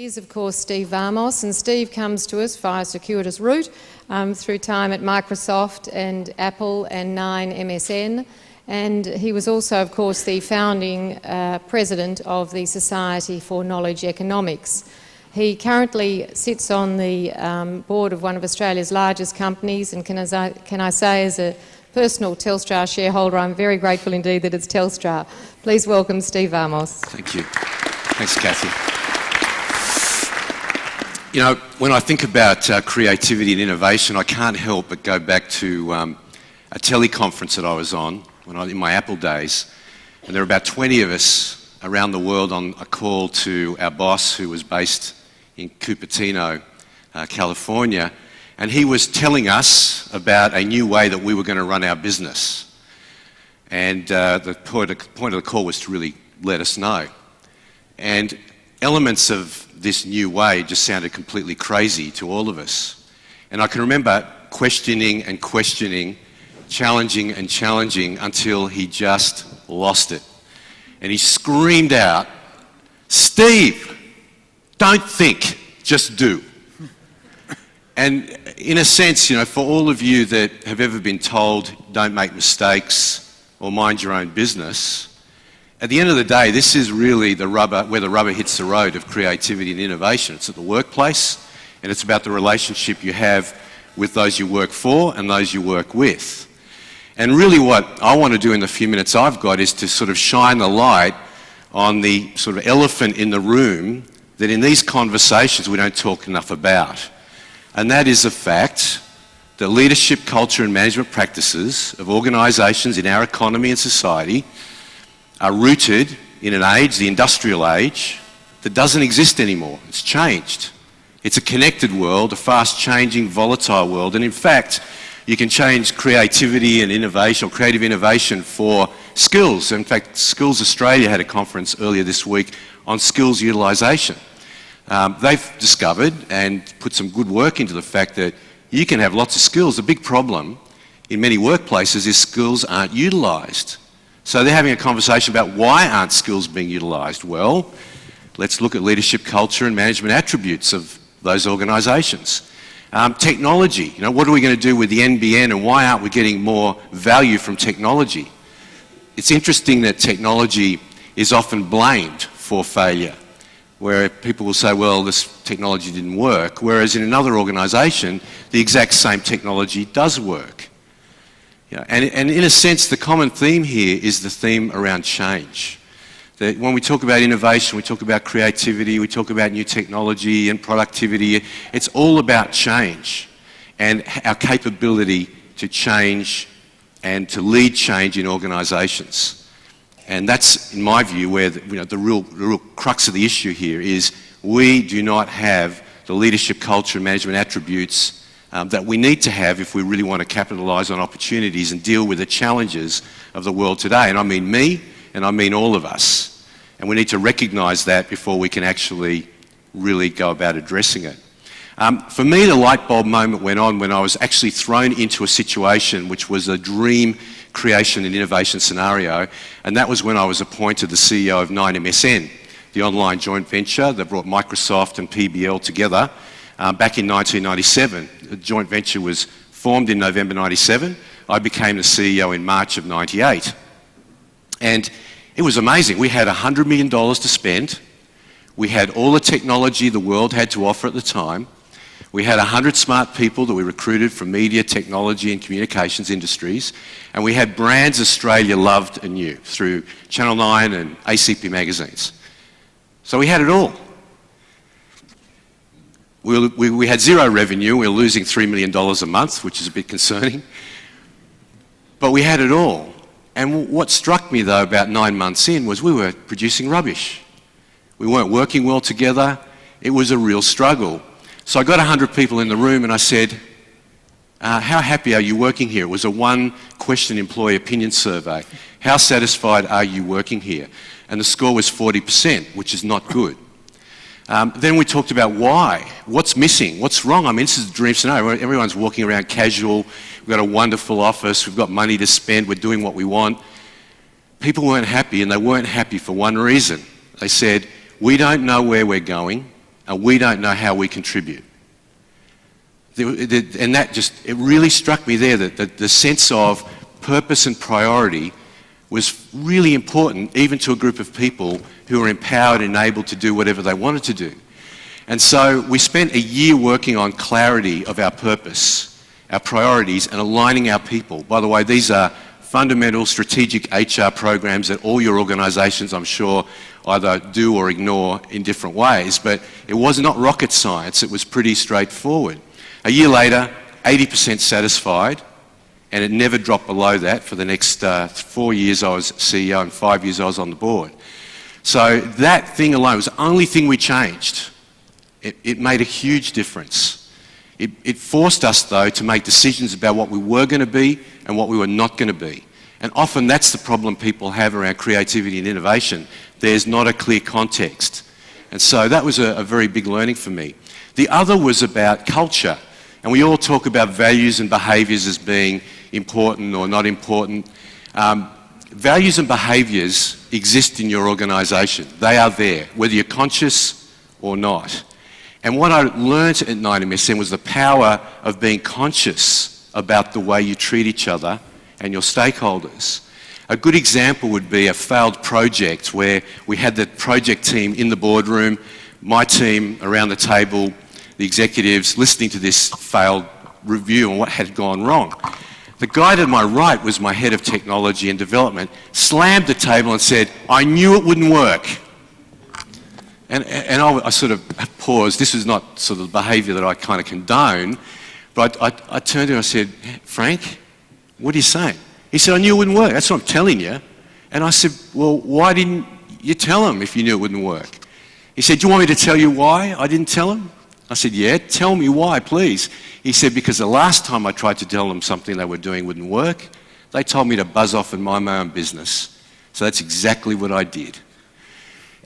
Is, of course, Steve Vamos, and Steve comes to us via a circuitous route through time at Microsoft and Apple and 9MSN, and he was also, of course, the founding president of the Society for Knowledge Economics. He currently sits on the board of one of Australia's largest companies, and can I say, as a personal Telstra shareholder, I'm very grateful indeed that it's Telstra. Please welcome Steve Vamos. Thank you. Thanks, Kathy. You know, when I think about creativity and innovation, I can't help but go back to a teleconference that I was on in my Apple days. And there were about 20 of us around the world on a call to our boss, who was based in Cupertino, California. And he was telling us about a new way that we were going to run our business. And the point of the call was to really let us know. And elements of this new way just sounded completely crazy to all of us. And I can remember questioning and questioning, challenging and challenging, until he just lost it. And he screamed out, "Steve, don't think, just do." And in a sense, you know, for all of you that have ever been told don't make mistakes or mind your own business, at the end of the day, this is really where the rubber hits the road of creativity and innovation. It's at the workplace, and it's about the relationship you have with those you work for and those you work with. And really what I want to do in the few minutes I've got is to sort of shine the light on the sort of elephant in the room that in these conversations we don't talk enough about. And that is the fact that leadership, culture and management practices of organisations in our economy and society are rooted in an age, the industrial age, that doesn't exist anymore. It's changed. It's a connected world, a fast-changing, volatile world, and in fact, you can change creativity and innovation, or creative innovation, for skills. In fact, Skills Australia had a conference earlier this week on skills utilisation. They've discovered and put some good work into the fact that you can have lots of skills. The big problem in many workplaces is skills aren't utilised. So they're having a conversation about why aren't skills being utilised? Well, let's look at leadership, culture and management attributes of those organisations. Technology, you know, what are we going to do with the NBN and why aren't we getting more value from technology? It's interesting that technology is often blamed for failure, where people will say, well, this technology didn't work, whereas in another organisation, the exact same technology does work. Yeah, and in a sense, the common theme here is the theme around change. That when we talk about innovation, we talk about creativity, we talk about new technology and productivity. It's all about change and our capability to change and to lead change in organisations. And that's, in my view, where the real crux of the issue here is we do not have the leadership, culture and management attributes that we need to have if we really want to capitalise on opportunities and deal with the challenges of the world today. And I mean me, and I mean all of us. And we need to recognise that before we can actually really go about addressing it. For me, the light bulb moment went on when I was actually thrown into a situation which was a dream creation and innovation scenario, and that was when I was appointed the CEO of 9MSN, the online joint venture that brought Microsoft and PBL together back in 1997. The joint venture was formed in November 97. I became the CEO in March of 98. And it was amazing. We had $100 million to spend. We had all the technology the world had to offer at the time. We had 100 smart people that we recruited from media, technology and communications industries. And we had brands Australia loved and knew through Channel 9 and ACP magazines. So we had it all. We had zero revenue. We were losing $3 million a month, which is a bit concerning. But we had it all. And what struck me, though, about 9 months in was we were producing rubbish. We weren't working well together. It was a real struggle. So I got 100 people in the room and I said, how happy are you working here? It was a one-question employee opinion survey. How satisfied are you working here? And the score was 40%, which is not good. Then we talked about why. What's missing? What's wrong? I mean, this is a dream scenario. Everyone's walking around casual. We've got a wonderful office. We've got money to spend. We're doing what we want. People weren't happy, and they weren't happy for one reason. They said, we don't know where we're going, and we don't know how we contribute. And that just, it really struck me there that the sense of purpose and priority was really important, even to a group of people who were empowered and able to do whatever they wanted to do. And so we spent a year working on clarity of our purpose, our priorities, and aligning our people. By the way, these are fundamental strategic HR programs that all your organisations, I'm sure, either do or ignore in different ways. But it was not rocket science. It was pretty straightforward. A year later, 80% satisfied, and it never dropped below that. For the next 4 years I was CEO and 5 years I was on the board. So that thing alone was the only thing we changed. It made a huge difference. It forced us, though, to make decisions about what we were going to be and what we were not going to be. And often that's the problem people have around creativity and innovation. There's not a clear context. And so that was a very big learning for me. The other was about culture. And we all talk about values and behaviours as being important or not important. Values and behaviours exist in your organisation. They are there, whether you're conscious or not. And what I learned at 9MSN was the power of being conscious about the way you treat each other and your stakeholders. A good example would be a failed project where we had the project team in the boardroom, my team around the table, the executives listening to this failed review on what had gone wrong. The guy to my right was my head of technology and development, slammed the table and said, "I knew it wouldn't work." And I sort of paused. This was not sort of the behaviour that I kind of condone, but I turned to him and I said, "Frank, what are you saying?" He said, "I knew it wouldn't work. That's what I'm telling you." And I said, "Well, why didn't you tell him if you knew it wouldn't work?" He said, "Do you want me to tell you why I didn't tell him?" I said, "Yeah, tell me why, please." He said, "Because the last time I tried to tell them something they were doing wouldn't work, they told me to buzz off and mind my own business. So that's exactly what I did."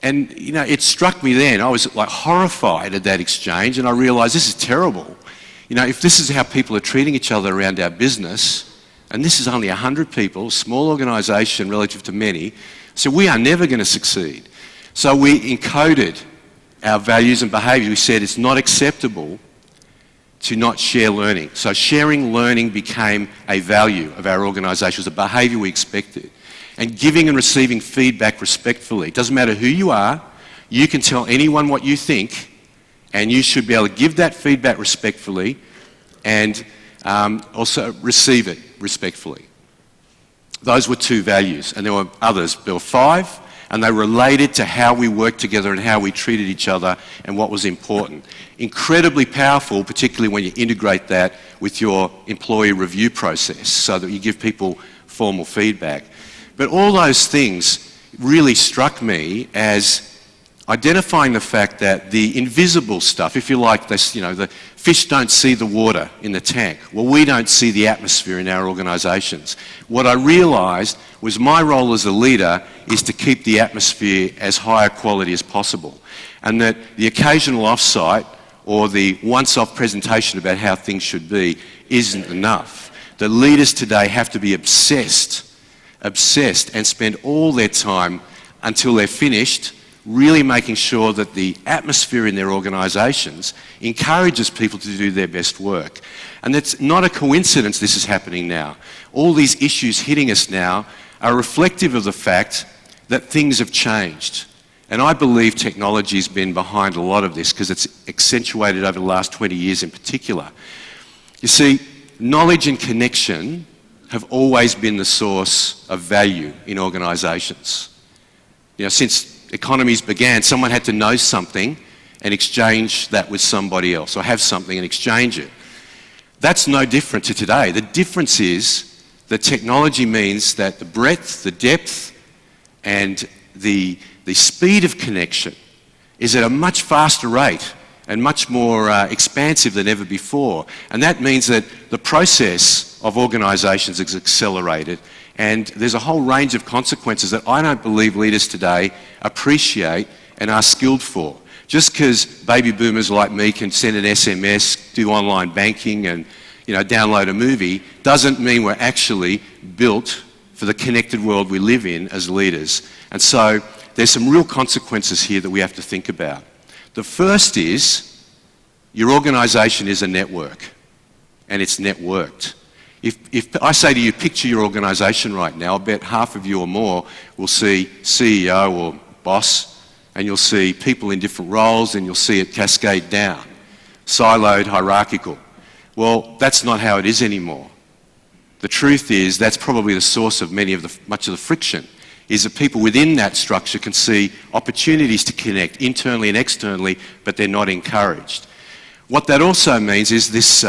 And, you know, it struck me then. I was like horrified at that exchange, and I realised this is terrible. You know, if this is how people are treating each other around our business, and this is only 100 people, small organisation relative to many, so we are never going to succeed. So we encoded our values and behaviours. We said it's not acceptable to not share learning. So sharing learning became a value of our organisation. It was a behaviour we expected. And giving and receiving feedback respectfully. It doesn't matter who you are, you can tell anyone what you think, and you should be able to give that feedback respectfully and also receive it respectfully. Those were 2 values, and there were others. There were 5, and they related to how we worked together and how we treated each other and what was important. Incredibly powerful, particularly when you integrate that with your employee review process so that you give people formal feedback. But all those things really struck me as identifying the fact that the invisible stuff, if you like, this, you know, the fish don't see the water in the tank. Well, we don't see the atmosphere in our organisations. What I realised was my role as a leader is to keep the atmosphere as high a quality as possible, and that the occasional offsite or the once-off presentation about how things should be isn't enough. The leaders today have to be obsessed and spend all their time until they're finished really making sure that the atmosphere in their organisations encourages people to do their best work. And it's not a coincidence this is happening now. All these issues hitting us now are reflective of the fact that things have changed. And I believe technology has been behind a lot of this because it's accentuated over the last 20 years in particular. You see, knowledge and connection have always been the source of value in organisations. You know, since economies began, someone had to know something and exchange that with somebody else, or have something and exchange it. That's no different to today. The difference is that technology means that the breadth, the depth, and the speed of connection is at a much faster rate and much more expansive than ever before. And that means that the process of organisations is accelerated, and there's a whole range of consequences that I don't believe leaders today appreciate and are skilled for. Just because baby boomers like me can send an SMS, do online banking and, you know, download a movie, doesn't mean we're actually built for the connected world we live in as leaders. And so there's some real consequences here that we have to think about. The first is your organisation is a network, and it's networked. If I say to you, picture your organisation right now, I bet half of you or more will see CEO or boss, and you'll see people in different roles, and you'll see it cascade down, siloed, hierarchical. Well, that's not how it is anymore. The truth is that's probably the source of much of the friction, is that people within that structure can see opportunities to connect internally and externally, but they're not encouraged. What that also means is this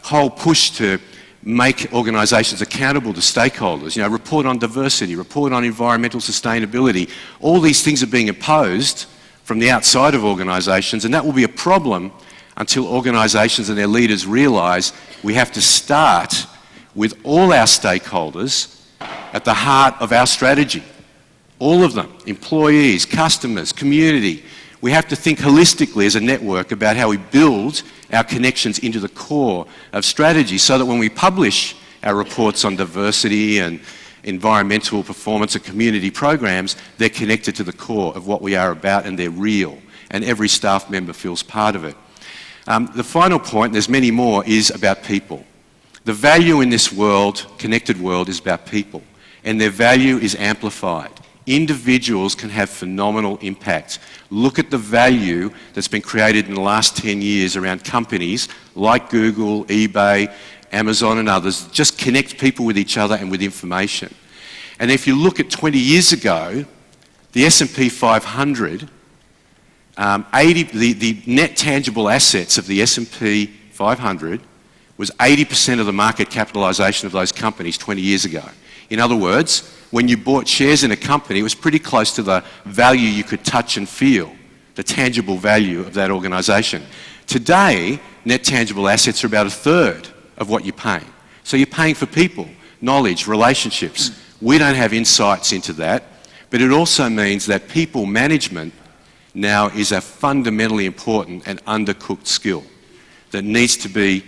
whole push to make organisations accountable to stakeholders, report on diversity, report on environmental sustainability. All these things are being imposed from the outside of organisations, and that will be a problem until organisations and their leaders realise we have to start with all our stakeholders at the heart of our strategy. All of them, employees, customers, community. We have to think holistically as a network about how we build our connections into the core of strategy, so that when we publish our reports on diversity and environmental performance and community programs, they're connected to the core of what we are about, and they're real, and every staff member feels part of it. The final point, there's many more, is about people. The value in this world, connected world, is about people, and their value is amplified. Individuals can have phenomenal impact. Look at the value that's been created in the last 10 years around companies like Google, eBay, Amazon and others. Just connect people with each other and with information. And if you look at 20 years ago, the S&P 500, the net tangible assets of the S&P 500 was 80% of the market capitalisation of those companies 20 years ago. In other words, when you bought shares in a company, it was pretty close to the value you could touch and feel, the tangible value of that organisation. Today, net tangible assets are about a third of what you're paying. So you're paying for people, knowledge, relationships. We don't have insights into that, but it also means that people management now is a fundamentally important and undercooked skill that needs to be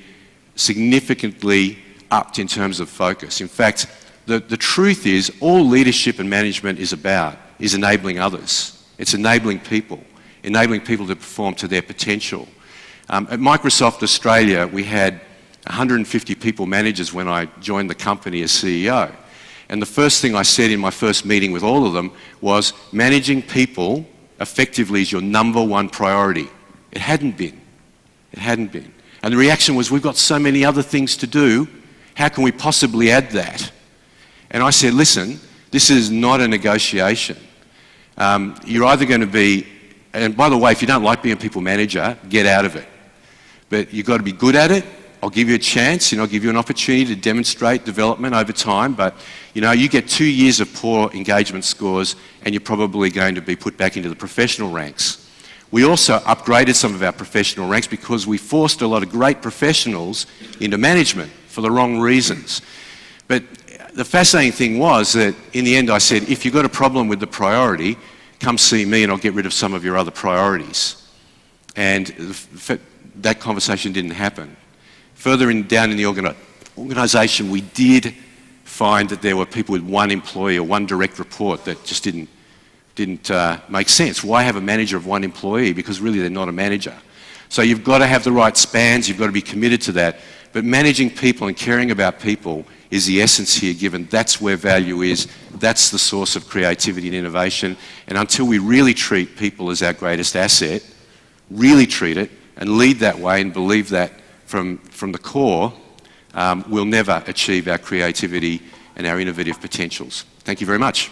significantly upped in terms of focus. In fact, the truth is, all leadership and management is about is enabling others. It's enabling people to perform to their potential. At Microsoft Australia, we had 150 people managers when I joined the company as CEO. And the first thing I said in my first meeting with all of them was, managing people effectively is your number one priority. It hadn't been. It hadn't been. And the reaction was, we've got so many other things to do, how can we possibly add that? And I said, listen, this is not a negotiation. You're either going to be, and by the way, if you don't like being a people manager, get out of it. But you've got to be good at it. I'll give you a chance, I'll give you an opportunity to demonstrate development over time, but you get 2 years of poor engagement scores and you're probably going to be put back into the professional ranks. We also upgraded some of our professional ranks because we forced a lot of great professionals into management for the wrong reasons. But the fascinating thing was that in the end I said, if you've got a problem with the priority, come see me and I'll get rid of some of your other priorities. And that conversation didn't happen. Further down in the organisation, we did find that there were people with one employee or one direct report that just didn't make sense. Why have a manager of one employee? Because really they're not a manager. So you've got to have the right spans, you've got to be committed to that. But managing people and caring about people is the essence here, given that's where value is, that's the source of creativity and innovation. And until we really treat people as our greatest asset, really treat it and lead that way and believe that from the core, we'll never achieve our creativity and our innovative potentials. Thank you very much.